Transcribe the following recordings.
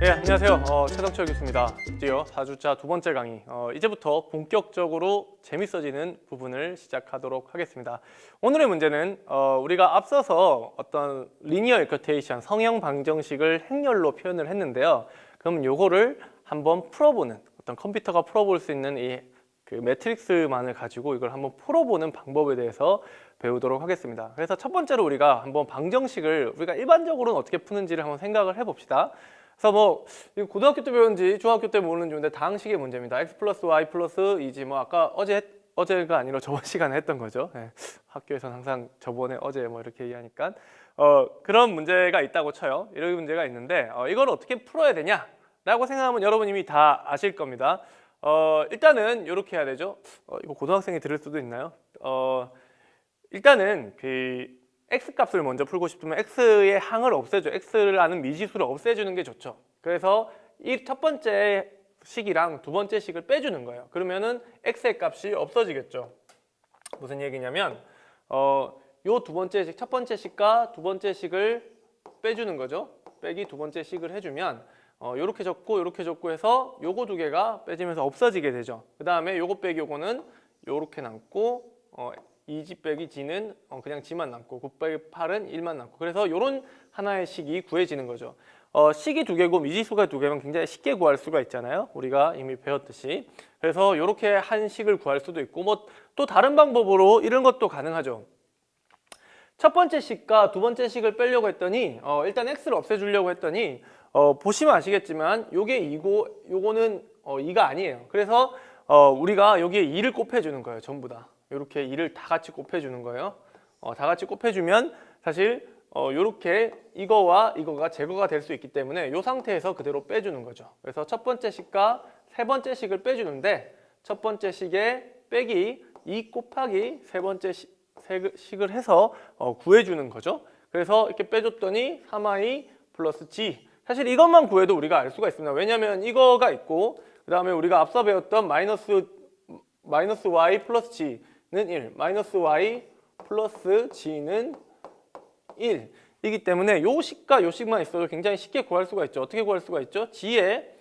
예, 안녕하세요. 최성철 교수입니다. 드디어 4주차 두 번째 강의. 이제부터 본격적으로 재밌어지는 부분을 시작하도록 하겠습니다. 오늘의 문제는 우리가 앞서서 어떤 리니어 이쿼테이션, 성형 방정식을 행렬로 표현을 했는데요. 그럼 요거를 한번 풀어보는, 어떤 컴퓨터가 풀어볼 수 있는 그 매트릭스만을 가지고 이걸 한번 풀어보는 방법에 대해서 배우도록 하겠습니다. 그래서 첫 번째로 우리가 한번 방정식을 우리가 일반적으로는 어떻게 푸는지를 한번 생각을 해봅시다. 그래서 뭐 고등학교 때 배운지 중학교 때 모르는지 모르는데 다항식의 문제입니다. x 플러스 y 플러스 2지 뭐 아까 어제가 아니라 저번 시간에 했던 거죠. 네. 학교에서는 항상 저번에 어제 뭐 이렇게 얘기하니까 그런 문제가 있다고 쳐요. 이런 문제가 있는데 이걸 어떻게 풀어야 되냐라고 생각하면 여러분 이미 다 아실 겁니다. 일단은 이렇게 해야 되죠. 이거 고등학생이 들을 수도 있나요? 일단은 그 x값을 먼저 풀고 싶으면 x의 항을 없애줘. x라는 미지수를 없애주는 게 좋죠. 그래서 이 첫 번째 식이랑 두 번째 식을 빼주는 거예요. 그러면은 x의 값이 없어지겠죠. 무슨 얘기냐면 요 두 번째 식, 첫 번째 식과 두 번째 식을 빼주는 거죠. 빼기 두 번째 식을 해주면 요렇게 적고 해서 요거 두 개가 빼지면서 없어지게 되죠. 그 다음에 요거 빼기 요거는 요렇게 남고 2지 빼기 g는 그냥 g만 남고 9 빼기 8은 1만 남고, 그래서 요런 하나의 식이 구해지는 거죠. 식이 두 개고 미지수가 두 개면 굉장히 쉽게 구할 수가 있잖아요. 우리가 이미 배웠듯이. 그래서 요렇게 한 식을 구할 수도 있고 뭐 또 다른 방법으로 이런 것도 가능하죠. 첫 번째 식과 두 번째 식을 빼려고 했더니 일단 x를 없애주려고 했더니 보시면 아시겠지만 요게 2고 요거는 2가 아니에요. 그래서 우리가 여기에 2를 곱해주는 거예요. 전부 다 이렇게 2를 다 같이 곱해주는 거예요. 다 같이 곱해주면 사실 요렇게 이거와 이거가 제거가 될 수 있기 때문에 이 상태에서 그대로 빼주는 거죠. 그래서 첫 번째 식과 세 번째 식을 빼주는데 첫 번째 식에 빼기 2 곱하기 세 번째 식을 해서 구해주는 거죠. 그래서 이렇게 빼줬더니 3i 플러스 g. 사실 이것만 구해도 우리가 알 수가 있습니다. 왜냐하면 이거가 있고 그 다음에 우리가 앞서 배웠던 마이너스 y 플러스 g는 1, 마이너스 y 플러스 g는 1 이기 때문에 요 식과 요 식만 있어도 굉장히 쉽게 구할 수가 있죠. 어떻게 구할 수가 있죠? g에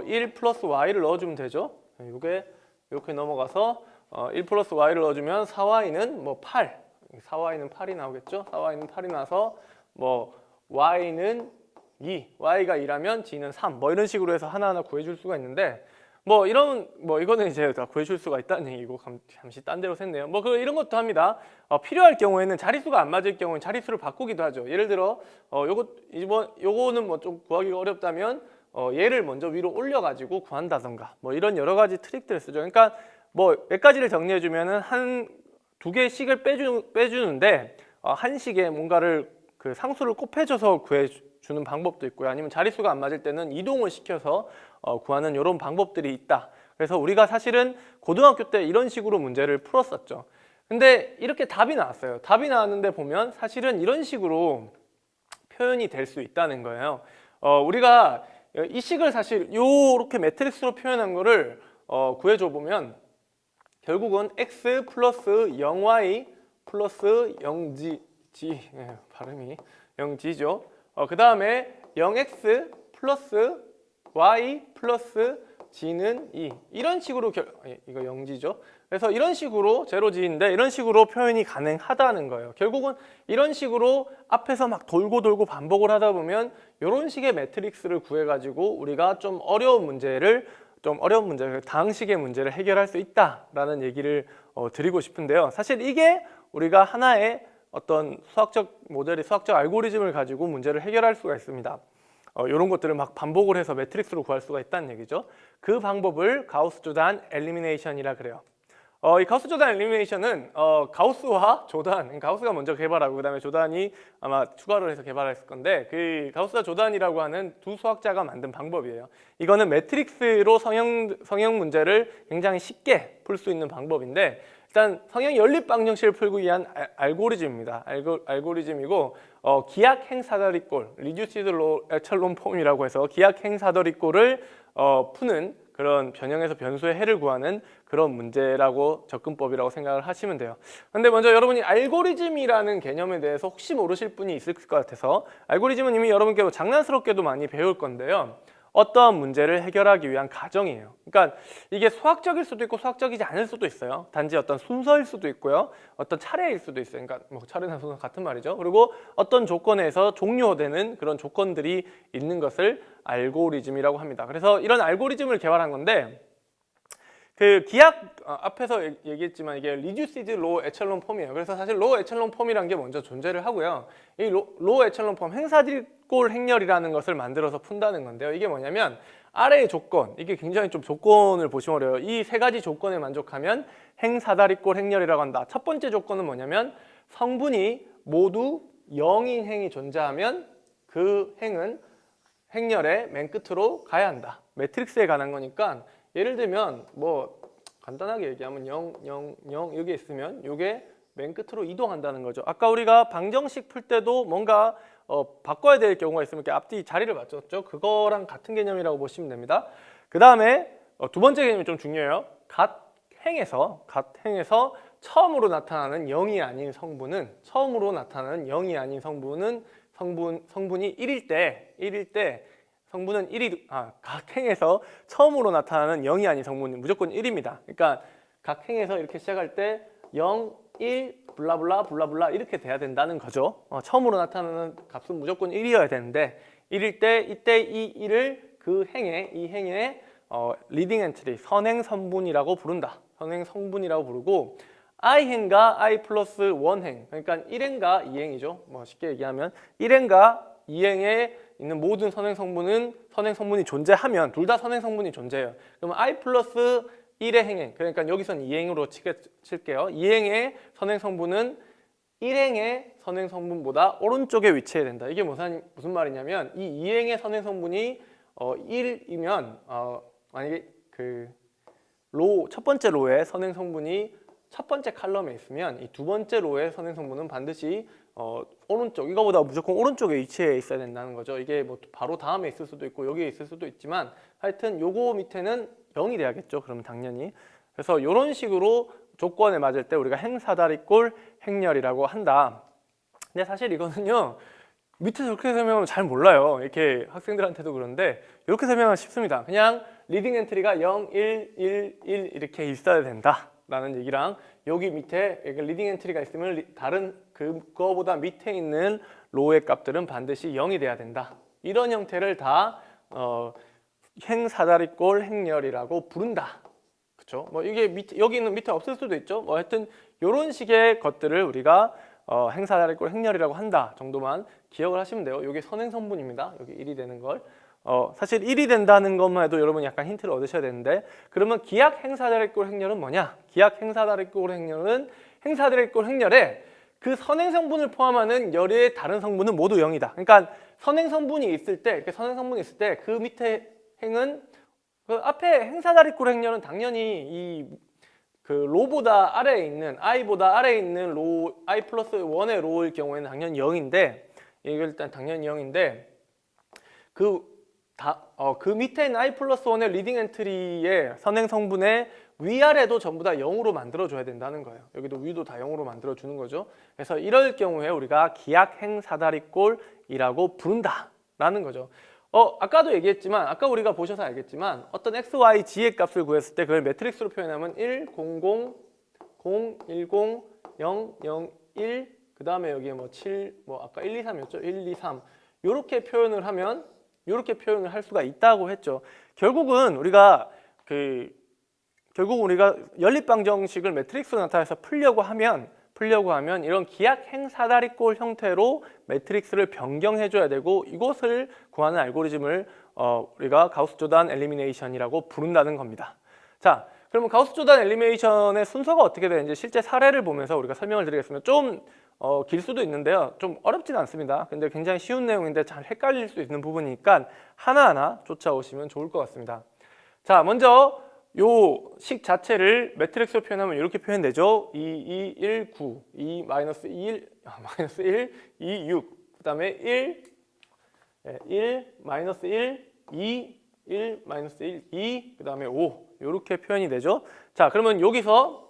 1 플러스 y를 넣어주면 되죠. 이게 이렇게 넘어가서 1 플러스 y를 넣어주면 4y는 뭐 8, 4y는 8이 나오겠죠. 4y는 8이 나서 뭐 y는 2, y가 2라면 g는 3, 뭐 이런 식으로 해서 하나하나 구해줄 수가 있는데 뭐 이거는 이제 다 구해줄 수가 있다는 얘기고 잠시 딴 데로 샜네요. 뭐 이런 것도 합니다. 필요할 경우에는 자릿수가 안 맞을 경우는 자릿수를 바꾸기도 하죠. 예를 들어 요거는 뭐 좀 구하기가 어렵다면 얘를 먼저 위로 올려가지고 구한다던가 뭐 이런 여러 가지 트릭들을 쓰죠. 그러니까 뭐 몇 가지를 정리해주면은 두 개의 식을 빼주는데 한 식에 뭔가를 그 상수를 곱해줘서 구해주는 방법도 있고요. 아니면 자릿수가 안 맞을 때는 이동을 시켜서 구하는 이런 방법들이 있다. 그래서 우리가 사실은 고등학교 때 이런 식으로 문제를 풀었었죠. 근데 이렇게 답이 나왔어요. 답이 나왔는데 보면 사실은 이런 식으로 표현이 될 수 있다는 거예요. 우리가 이 식을 사실 이렇게 매트릭스로 표현한 거를 구해줘 보면 결국은 x 플러스 0y 플러스 0g, 발음이 0g죠. 그 다음에 0x 플러스 y 플러스 g는 2. 이런 식으로 이거 0g죠. 그래서 이런 식으로 제로g인데 이런 식으로 표현이 가능하다는 거예요. 결국은 이런 식으로 앞에서 막 돌고 반복을 하다 보면 이런 식의 매트릭스를 구해가지고 우리가 좀 어려운 문제를 다항식의 문제를 해결할 수 있다라는 얘기를 드리고 싶은데요. 사실 이게 우리가 하나의 어떤 수학적 모델의 수학적 알고리즘을 가지고 문제를 해결할 수가 있습니다. 이런 것들을 막 반복을 해서 매트릭스로 구할 수가 있다는 얘기죠. 그 방법을 가우스-조단 엘리미네이션이라 그래요. 이 가우스-조단 엘리미네이션은 가우스와 조단, 가우스가 먼저 개발하고 그 다음에 조단이 아마 추가로 해서 개발했을 건데 그 가우스와 조단이라고 하는 두 수학자가 만든 방법이에요. 이거는 매트릭스로 성형 문제를 굉장히 쉽게 풀 수 있는 방법인데 일단 성형 연립 방정식을 풀기 위한 알고리즘입니다. 알고리즘이고 기하행사다리꼴, 리듀시드 에첼론 폼이라고 해서 기하행사다리꼴을 푸는 그런 변형에서 변수의 해를 구하는 그런 문제라고 접근법이라고 생각을 하시면 돼요. 근데 먼저 여러분이 알고리즘이라는 개념에 대해서 혹시 모르실 분이 있을 것 같아서 알고리즘은 이미 여러분께 장난스럽게도 많이 배울 건데요. 어떠한 문제를 해결하기 위한 과정이에요. 그러니까 이게 수학적일 수도 있고 수학적이지 않을 수도 있어요. 단지 어떤 순서일 수도 있고요. 어떤 차례일 수도 있어요. 그러니까 뭐 차례나 순서 같은 말이죠. 그리고 어떤 조건에서 종료되는 그런 조건들이 있는 것을 알고리즘이라고 합니다. 그래서 이런 알고리즘을 개발한 건데 그 기하 앞에서 얘기했지만 이게 리듀시드 로우 에첼론 폼이에요. 그래서 사실 로우 에첼론 폼이라는 게 먼저 존재를 하고요. 이 로우 에첼론 폼 행사들골 행렬이라는 것을 만들어서 푼다는 건데요. 이게 뭐냐면 아래의 조건, 이게 굉장히 좀 조건을 보시면 어려워요. 이 세 가지 조건에 만족하면 행사다리꼴 행렬이라고 한다. 첫 번째 조건은 뭐냐면 성분이 모두 0인 행이 존재하면 그 행은 행렬의 맨 끝으로 가야 한다. 매트릭스에 관한 거니까 예를 들면 뭐 간단하게 얘기하면 0, 0, 0 여기 있으면 이게 맨 끝으로 이동한다는 거죠. 아까 우리가 방정식 풀 때도 뭔가 바꿔야 될 경우가 있으면 이렇게 앞뒤 자리를 맞췄죠. 그거랑 같은 개념이라고 보시면 됩니다. 그 다음에 두 번째 개념이 좀 중요해요. 갓 행에서 처음으로 나타나는 0이 아닌 성분은 성분이 1일 때 성분은 1이 각 행에서 처음으로 나타나는 0이 아닌 성분은 무조건 1입니다. 그러니까 각 행에서 이렇게 시작할 때 0, 1, 블라블라 블라블라 이렇게 돼야 된다는 거죠. 처음으로 나타나는 값은 무조건 1이어야 되는데 1일 때 이때 이 1을 이 행의 리딩 엔트리 선행 성분이라고 부른다. 선행 성분이라고 부르고 i행과 i 플러스 1행 그러니까 1행과 2행이죠. 뭐 쉽게 얘기하면 1행과 2행에 있는 모든 선행 성분이 존재하면 둘 다 선행 성분이 존재해요. 그러면 i 플러스 1의 행행 그러니까 여기선 2행으로 칠게요. 2행의 선행 성분은 1행의 선행 성분보다 오른쪽에 위치해야 된다. 이게 무슨 말이냐면 이 2행의 선행 성분이 1이면 만약에 그 첫 번째 로의 선행 성분이 첫 번째 칼럼에 있으면 이 두 번째 로의 선행 성분은 반드시 오른쪽, 이거보다 무조건 오른쪽에 위치해 있어야 된다는 거죠. 이게 뭐 바로 다음에 있을 수도 있고 여기에 있을 수도 있지만 하여튼 요거 밑에는 0이 돼야겠죠. 그러면 당연히. 그래서 이런 식으로 조건에 맞을 때 우리가 행사다리꼴 행렬이라고 한다. 근데 사실 이거는요. 밑에서 이렇게 설명하면 잘 몰라요. 이렇게 학생들한테도 그런데 이렇게 설명하면 쉽습니다. 그냥 리딩 엔트리가 0, 1, 1, 1 이렇게 있어야 된다 라는 얘기랑 여기 밑에 리딩 엔트리가 있으면 다른 그거보다 밑에 있는 로의 값들은 반드시 0이 돼야 된다. 이런 형태를 다 행사다리꼴 행렬이라고 부른다. 그렇죠? 뭐 이게 여기는 밑에 없을 수도 있죠. 뭐 하여튼 이런 식의 것들을 우리가 행사다리꼴 행렬이라고 한다 정도만 기억을 하시면 돼요. 이게 선행 성분입니다. 여기 1이 되는 걸. 사실 1이 된다는 것만 해도 여러분이 약간 힌트를 얻으셔야 되는데 그러면 기약 행사다리꼴 행렬은 뭐냐? 기약 행사다리꼴 행렬은 행사다리꼴 행렬에 그 선행 성분을 포함하는 열의 다른 성분은 모두 0이다. 그러니까 선행 성분이 있을 때 그 밑에 행은 그 앞에 행사다리꼴 행렬은 당연히 그 로보다 아래에 있는 i보다 아래에 있는 로 i 플러스 1의 로일 경우에는 당연히 0인데 이걸 일단 당연히 0인데 그 밑에 있는 i 플러스 1의 리딩 엔트리의 선행 성분의 위아래도 전부 다 0으로 만들어줘야 된다는 거예요. 여기도 위도 다 0으로 만들어주는 거죠. 그래서 이럴 경우에 우리가 기약 행사다리꼴이라고 부른다라는 거죠. 아까도 얘기했지만 아까 우리가 보셔서 알겠지만 어떤 x, y, g의 값을 구했을 때 그걸 매트릭스로 표현하면 1, 0, 0, 0, 1, 0, 0, 0, 1 그 다음에 여기에 뭐 7, 뭐 아까 1, 2, 3이었죠. 1, 2, 3 이렇게 표현을 할 수가 있다고 했죠. 결국은 우리가 연립방정식을 매트릭스로 나타내서 풀려고 하면 이런 기약 행사다리꼴 형태로 매트릭스를 변경해줘야 되고 이것을 구하는 알고리즘을 우리가 가우스-조단 엘리미네이션이라고 부른다는 겁니다. 자, 그러면 가우스-조단 엘리미네이션의 순서가 어떻게 되는지 실제 사례를 보면서 우리가 설명을 드리겠습니다. 좀 길 수도 있는데요. 좀 어렵지는 않습니다. 근데 굉장히 쉬운 내용인데 잘 헷갈릴 수 있는 부분이니까 하나하나 쫓아오시면 좋을 것 같습니다. 자, 먼저 요 식 자체를 매트릭스로 표현하면 이렇게 표현되죠. 2, 2, 1, 9, 2, 마이너스 1, 2, 6, 그 다음에 1, 마이너스 1, 2, 1, 마이너스 1, 2, 그 다음에 5 이렇게 표현이 되죠. 자, 그러면 여기서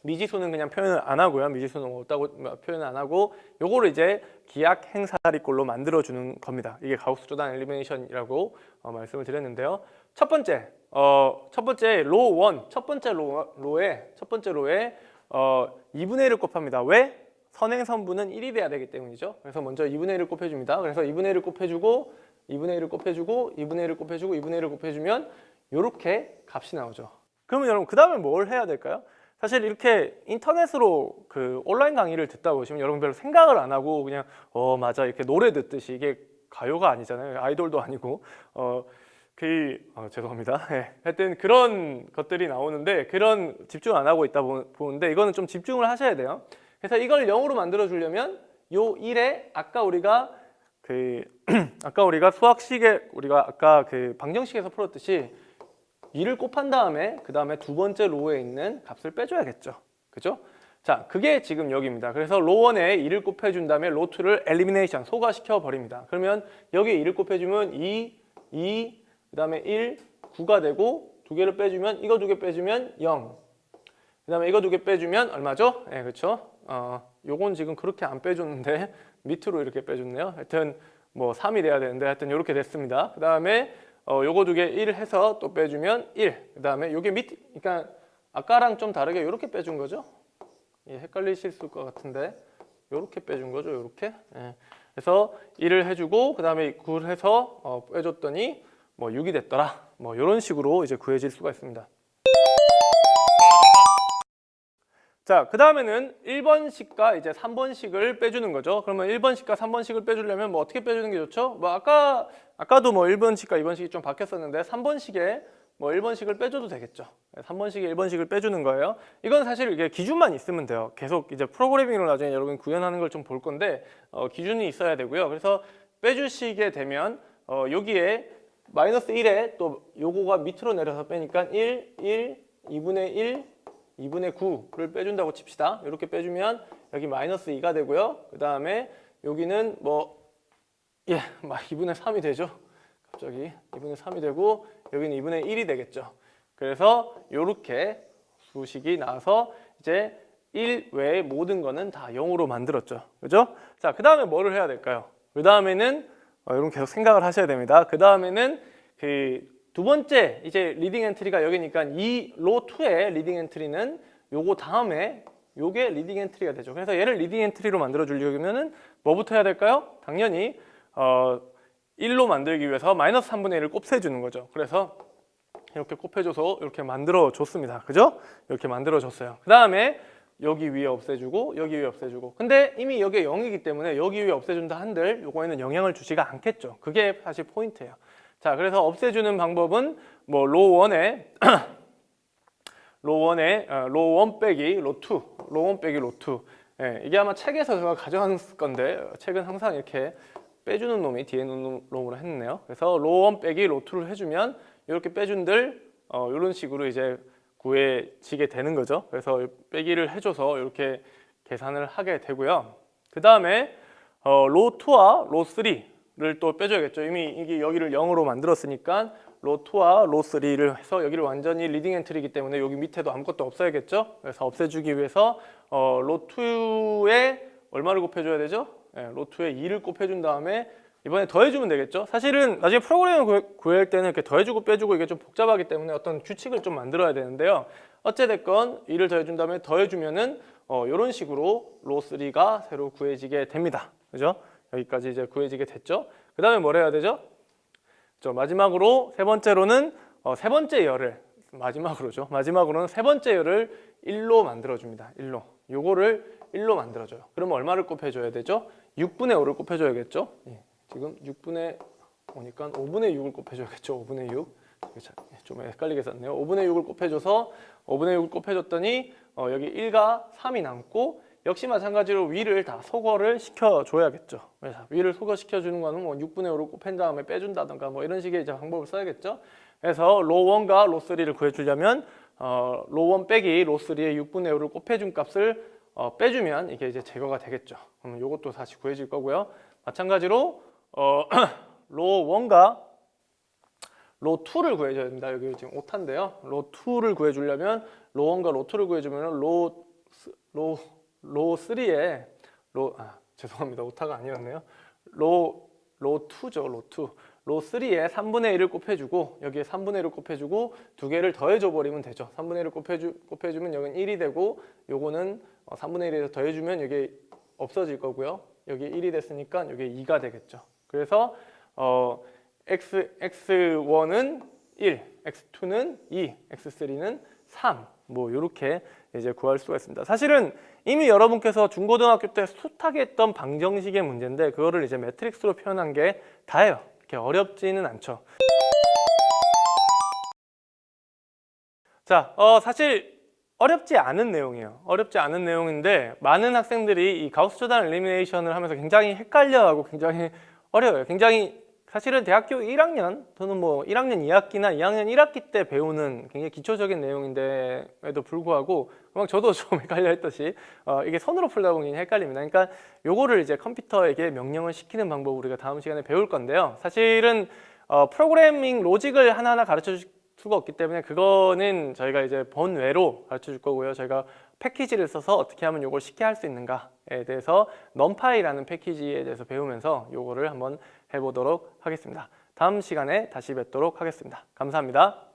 미지수는 그냥 표현을 안 하고요. 미지수는 없다고 표현을 안 하고 요거를 이제 기약 행사리꼴로 만들어주는 겁니다. 이게 가우스 조단 엘리미네이션이라고 말씀을 드렸는데요. 첫 번째 로 1, 첫 번째 로에 2분의 1을 곱합니다. 왜? 선행선분은 1이 돼야 되기 때문이죠. 그래서 먼저 2분의 1을 곱해줍니다. 그래서 2분의 1을 곱해주고 2분의 1을 곱해주고 2분의 1을 곱해주고 2분의 1을 곱해주면 이렇게 값이 나오죠. 그러면 여러분 그 다음에 뭘 해야 될까요? 사실 이렇게 인터넷으로 그 온라인 강의를 듣다 보시면 여러분 별로 생각을 안 하고 그냥 맞아 이렇게 노래 듣듯이, 이게 가요가 아니잖아요. 아이돌도 아니고 죄송합니다. 네. 하여튼 그런 것들이 나오는데 그런 집중 안 하고 있다 보는데 이거는 좀 집중을 하셔야 돼요. 그래서 이걸 0으로 만들어 주려면 요 1에 아까 우리가 수학식에 우리가 아까 그 방정식에서 풀었듯이 2를 곱한 다음에 그 다음에 두 번째 로에 있는 값을 빼줘야겠죠. 그죠? 자, 그게 지금 여기입니다. 그래서 로 1에 2를 곱해준 다음에 로 2를 엘리미네이션, 소가시켜 버립니다. 그러면 여기에 2를 곱해주면 2, 그 다음에 1, 9가 되고 두 개를 빼주면 이거 두 개 빼주면 0. 그 다음에 이거 두 개 빼주면 얼마죠? 네, 그렇죠? 요건 지금 그렇게 안 빼줬는데 밑으로 이렇게 빼줬네요. 하여튼 뭐 3이 돼야 되는데 하여튼 이렇게 됐습니다. 그 다음에 요거 두 개 1 해서 또 빼주면 1. 그 다음에 요게 그러니까 아까랑 좀 다르게 이렇게 빼준 거죠. 예, 헷갈리실 것 같은데 요렇게 빼준 거죠. 요렇게. 예. 그래서 1을 해주고 그 다음에 9를 해서 빼줬더니 뭐 6이 됐더라. 뭐 이런 식으로 이제 구해질 수가 있습니다. 자, 그 다음에는 1번식과 이제 3번식을 빼주는 거죠. 그러면 1번식과 3번식을 빼주려면 뭐 어떻게 빼주는 게 좋죠? 뭐 아까도 뭐 1번식과 2번식이 좀 바뀌었었는데 3번식에 뭐 1번식을 빼줘도 되겠죠. 3번식에 1번식을 빼주는 거예요. 이건 사실 이게 기준만 있으면 돼요. 계속 이제 프로그래밍을 나중에 여러분 구현하는 걸 좀 볼 건데 기준이 있어야 되고요. 그래서 빼주시게 되면 여기에 마이너스 1에 또 요거가 밑으로 내려서 빼니까 1, 2분의 1, 2분의 9를 빼준다고 칩시다. 이렇게 빼주면 여기 마이너스 2가 되고요. 그 다음에 여기는 막 2분의 3이 되죠. 갑자기 2분의 3이 되고 여기는 2분의 1이 되겠죠. 그래서 이렇게 수식이 나와서 이제 1 외의 모든 거는 다 0으로 만들었죠. 그죠? 자, 그 다음에 뭐를 해야 될까요? 그 다음에는 여러분 계속 생각을 하셔야 됩니다. 그 다음에는 그 두 번째 이제 리딩 엔트리가 여기니까 이 로 2의 리딩 엔트리는 요거 다음에 요게 리딩 엔트리가 되죠. 그래서 얘를 리딩 엔트리로 만들어 주려면은 뭐부터 해야 될까요? 당연히 1로 만들기 위해서 마이너스 3분의 1을 곱해 주는 거죠. 그래서 이렇게 곱해줘서 이렇게 만들어 줬습니다. 그죠? 이렇게 만들어 줬어요. 그 다음에 여기 위에 없애주고 여기 위에 없애주고, 근데 이미 여기에 0이기 때문에 여기 위에 없애준다 한들 요거에는 영향을 주지가 않겠죠. 그게 사실 포인트예요. 자, 그래서 없애주는 방법은 뭐 로 1에 로 1 빼기 로 2, 로 1 빼기 로 2. 예, 이게 아마 책에서 제가 가져간 건데 책은 항상 이렇게 빼주는 놈이 뒤에 있는 놈으로 했네요. 그래서 로 1 빼기 로 2를 해주면 이렇게 빼준들 이런 식으로 이제 구해지게 되는 거죠. 그래서 빼기를 해줘서 이렇게 계산을 하게 되고요. 그 다음에 로 2와 로 3를 또 빼줘야겠죠. 이미 이게 여기를 0으로 만들었으니까 로 2와 로 3를 해서 여기를 완전히 리딩 엔트리이기 때문에 여기 밑에도 아무것도 없어야겠죠. 그래서 없애주기 위해서 로 2에 얼마를 곱해줘야 되죠? 네, 로 2에 2를 곱해준 다음에 이번에 더해주면 되겠죠. 사실은 나중에 프로그램을 구할 때는 이렇게 더해주고 빼주고 이게 좀 복잡하기 때문에 어떤 규칙을 좀 만들어야 되는데요. 어찌됐건 2를 더해준 다음에 더해주면은 이런 식으로 로 3가 새로 구해지게 됩니다. 그죠? 여기까지 이제 구해지게 됐죠. 그 다음에 뭘 해야 되죠? 마지막으로 세 번째로는 세 번째 열을 마지막으로는 세 번째 열을 1로 만들어줍니다. 1로. 요거를 1로 만들어줘요. 그러면 얼마를 곱해줘야 되죠? 6분의 5를 곱해줘야겠죠? 예, 지금 6분의 5니까 5분의 6을 곱해줘야겠죠? 5분의 6. 좀 헷갈리게 썼네요. 5분의 6을 곱해줘서 5분의 6을 곱해줬더니 여기 1과 3이 남고, 역시 마찬가지로 위를 다 소거를 시켜줘야겠죠. 그래서 위를 소거시켜주는 거는 뭐 6분의 5를 곱한 다음에 빼준다던가 뭐 이런 식의 이제 방법을 써야겠죠. 그래서 로 1과 로 3를 구해주려면 로 1 빼기 로 3의 6분의 5를 곱해준 값을 빼주면 이게 이제 제거가 되겠죠. 그러면 이것도 다시 구해질 거고요. 마찬가지로 로 1과 로 2를 구해줘야 됩니다. 여기 지금 오타인데요. 로 2를 구해주려면 로 1과 로 2를 구해주면 로 로 3에 죄송합니다. 오타가 아니었네요. 로 2죠. 로 3에 3분의 1을 곱해주고 여기에 3분의 1을 곱해주고 두 개를 더해줘 버리면 되죠. 3분의 1을 곱해주면 여기는 1이 되고 요거는 3분의 1에서 더해주면 여기 없어질 거고요. 여기 1이 됐으니까 여기 2가 되겠죠. 그래서 x1은 1, x2는 2, x3는 3. 뭐 이렇게 이제 구할 수가 있습니다. 사실은 이미 여러분께서 중고등학교 때 숱하게 했던 방정식의 문제인데 그거를 이제 매트릭스로 표현한 게 다예요. 이렇게 어렵지는 않죠. 자, 사실 어렵지 않은 내용이에요. 어렵지 않은 내용인데 많은 학생들이 이 가우스-조단 엘리미네이션을 하면서 굉장히 헷갈려하고 굉장히 어려워요. 굉장히 사실은 대학교 1학년 또는 뭐 1학년 2학기나 2학년 1학기 때 배우는 굉장히 기초적인 내용인데에도 불구하고 그냥 저도 좀 헷갈려 했듯이 이게 손으로 풀다 보면 헷갈립니다. 그러니까 요거를 이제 컴퓨터에게 명령을 시키는 방법을 우리가 다음 시간에 배울 건데요. 사실은 프로그래밍 로직을 하나하나 가르쳐 줄 수가 없기 때문에 그거는 저희가 이제 본외로 가르쳐 줄 거고요. 저희가 패키지를 써서 어떻게 하면 이걸 쉽게 할 수 있는가에 대해서 numpy라는 패키지에 대해서 배우면서 요거를 한번 해보도록 하겠습니다. 다음 시간에 다시 뵙도록 하겠습니다. 감사합니다.